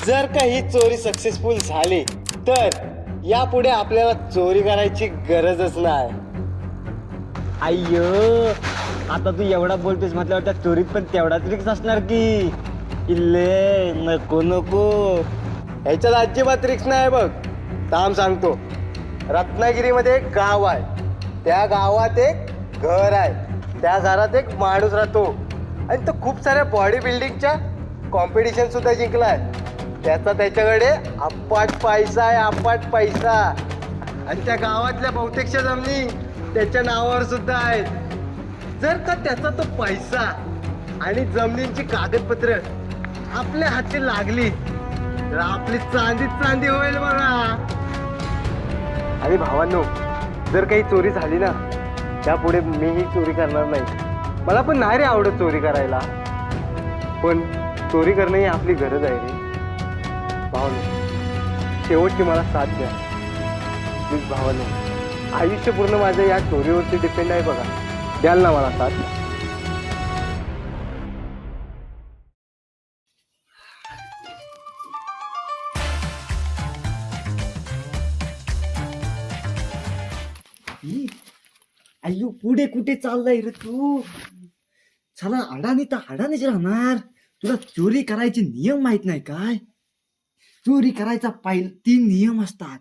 जर का ही चोरी सक्सेसफुल झाली तर यापुढे आपल्याला चोरी करायची गरजच नाही. अय्यो, आता तू एवढा बोलतोस म्हटल्यावर त्या चोरीत पण तेवढाच रिक्स असणार की. इल्ले नको नको. ह्याच्यात अजिबात रिक्स नाही बघ. थांब सांगतो. रत्नागिरीमध्ये एक गाव आहे, त्या गावात एक घर आहे, त्या घरात एक माणूस राहतो आणि तो खूप साऱ्या बॉडी बिल्डिंगच्या कॉम्पिटिशन सुद्धा जिंकलाय. त्याच्याकडे अफाट पैसा आहे, अफाट पैसा. आणि त्या गावातल्या बहुतेकच्या जमिनी त्याच्या नावावर सुद्धा आहेत. जर का त्याचा तो पैसा आणि जमिनींची कागदपत्र आपल्या हाती लागली तर आपली चांदीच चांदी होईल बघा. आणि भावांनो, जर काही चोरी झाली ना त्यापुढे मीही चोरी करणार नाही. मला पण नाही रे आवडत चोरी करायला, पण चोरी करणं ही आपली गरज आहे रे. भावांनो, शेवटची मला साथ द्या प्लीज. भावांनो, आयुष्य पूर्ण माझं या चोरीवरती डिपेंड आहे बघा. द्याल ना मला साथ? अय्यो, पुढे कुठे चाललाय रे तू? चला, अडाणी तर अडाणीच राहणार. तुला चोरी करायचे नियम माहित नाही काय? चोरी करायचा 3 नियम असतात.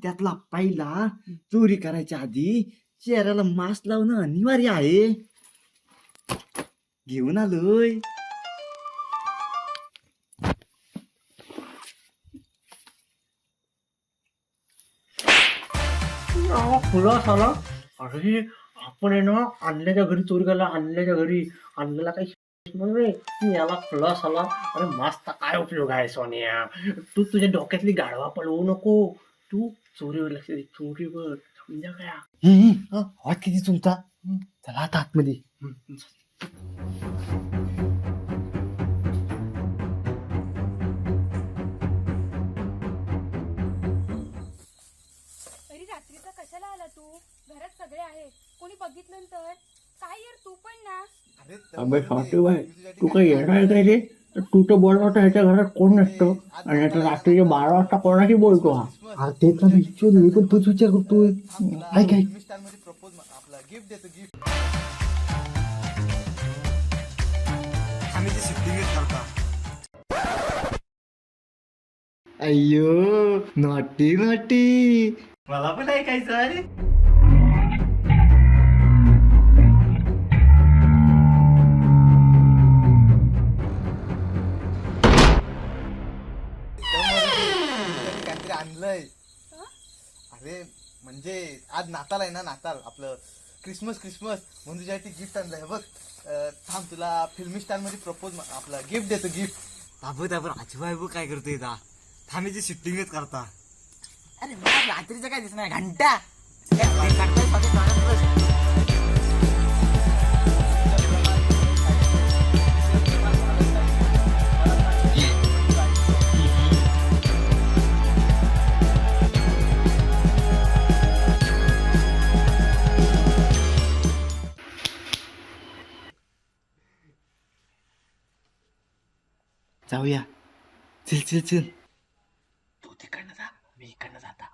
त्यातला पहिला, चोरी करायच्या आधी चेहऱ्याला मास्क लावणं अनिवार्य आहे. घेऊन आलोय. खुला साला. अरे आपण आहे ना आणल्याच्या घरी चोरी करायला, आणल्याच्या घरी आणलेला काही रे याला खुला साला. अरे मस्त, काय उपयोग आहे सोनिया. तू तुझ्या डोक्यातली गाढवा पळवू नको. तू चोरीवर लक्ष दे, चोरीवर. समजा काय? आवाज किती तुमचा? चला आता आतमध्ये. अरे रात्रीचा कशाला आला तू? घरात सगळे आहेत, कोणी बघितलं तर काय यार, तू पण ना. अबे फाटू बाय, तू काही येणार काय रे? तू तर बोलवता ह्याच्या घरात कोण नसतं आणि आता रात्रीचे 12 वाजता कोणाशी बोलतो हा? अरे ते तर विचार, मी पण तोच विचार करतोय. ऐक ऐक. अय्यो, नॉटी नॉटी. मला पण ऐकायचं आहे. काहीतरी आणलंय. अरे म्हणजे आज नाताल आहे ना, नाताल आपलं क्रिसमस म्हणून तुझ्यासाठी गिफ्ट आणलंय बघ. थांब, तुला फिल्मी स्टार मध्ये प्रपोज आपलं गिफ्ट देतो. गिफ्ट बाबू दाबू आजूबाबू काय करतोय दा? थांबीची शूटिंगच करता. अरे मला रात्रीचं काय दिसणार, घंटा. जाऊया. चल चल चल. तू तिकडनं जा, मी इकडनं जाता.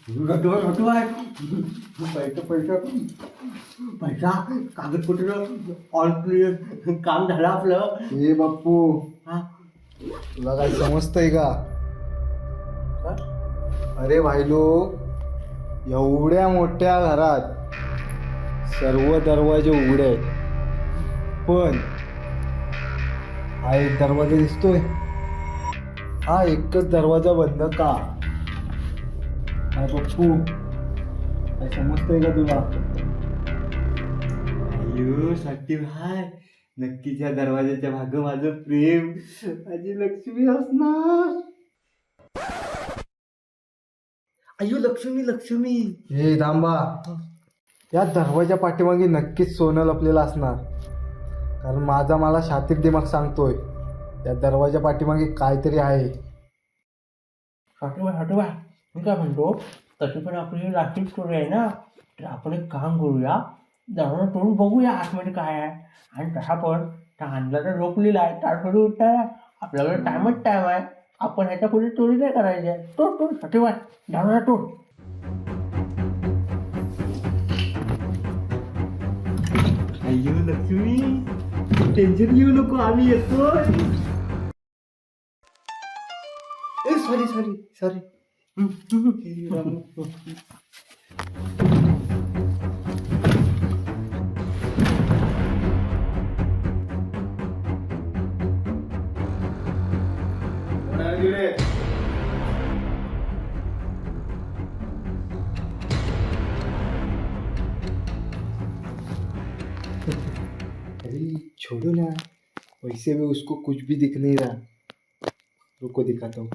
रटू आहे पैसा कागदपत्र ऑल क्लिअर काम झालं आपलं. ए बाप्पू हा तुला काय समजतंय का? अरे भाईलो, एवढ्या मोठ्या घरात सर्व दरवाजे उघडे आहेत, पण हा एक दरवाजा दिसतोय, हा एकच दरवाजा बंद का? काय बाप्पू, काय समजतंय का तुला? अयो साठी भाई, नक्कीच या दरवाजाच्या मागं माझं प्रेम, माझी लक्ष्मी असणार. अयो लक्ष्मी लक्ष्मी. हे दांबा, या दरवाजा पाठीमागे नक्कीच सोनं लपलेलं असणार, कारण माझा मला शातीर दिमाग सांगतोय या दरवाजा पाठीमागे काहीतरी आहे. हटवा मी काय म्हणतो, तशी पण आपली लास्टिक स्टोरी आहे ना, तर आपण एक काम करूया, दरवाजा तोडून बघूया आतमध्ये काय आहे. आणि तसा पण त्या अंधारात झोपलेला आहे, ताडफडी उठताय, आपल्याकडे टाइमच टाइम आहे, आपण ह्याच्या पुढे चोरी नाही करायची आहे. तोड हटवा दरवाजा तोड. अयो लक्ष्मी, टेन्शन घेऊ नको, आम्ही येतो. सॉरी. अरे छोड़ो ना, वैसे भी उसको कुछ भी दिख नहीं रहा, रुको दिखाता हूँ.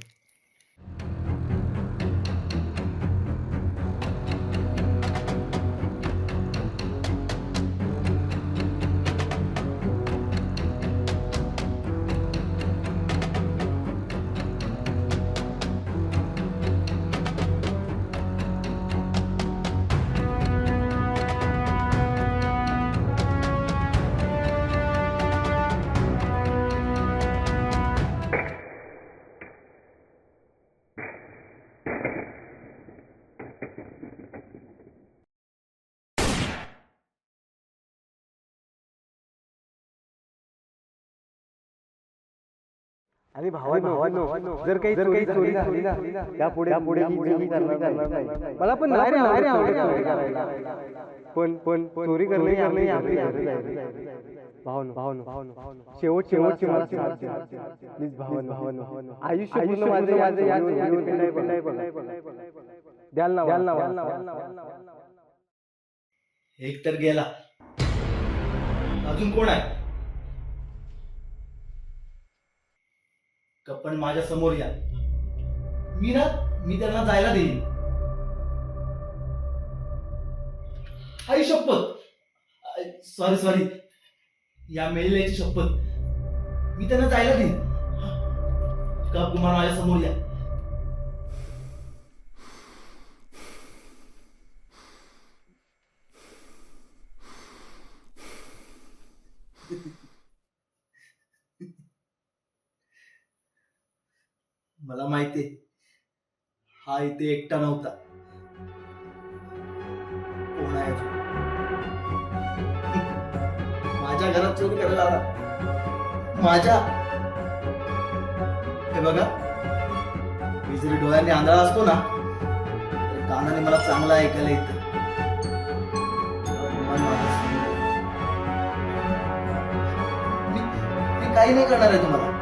आणि भावानो, जर काही चोरी झाली ना, त्यापुढे मला पण नाही रे आवडत करायला, पण चोरी करणे आपली गरज आहे. भावानो, शेवटची मला साथ द्या प्लीज. भावानो, आयुष्य पूर्ण माझं द्याल ना. एक तर गेला, अजून कोण आहे? पण माझ्या समोर या, मी त्यांना जायला देईन. आई शपथ, सॉरी, या मेलेल्याची शपथ, मी त्यांना जायला देईन. का कुमार माझ्या समोर या. मला माहितीये हा इथे एकटा नव्हता, कोण आहे तो? माझ्या घरात चोरी करायला आला, माझ्या. हे बघा, मी जरी डोळ्यांनी आंधळा असतो ना, तरी कानाने मला चांगला ऐकायला येतं. मी काही नाही करणार आहे तुम्हाला.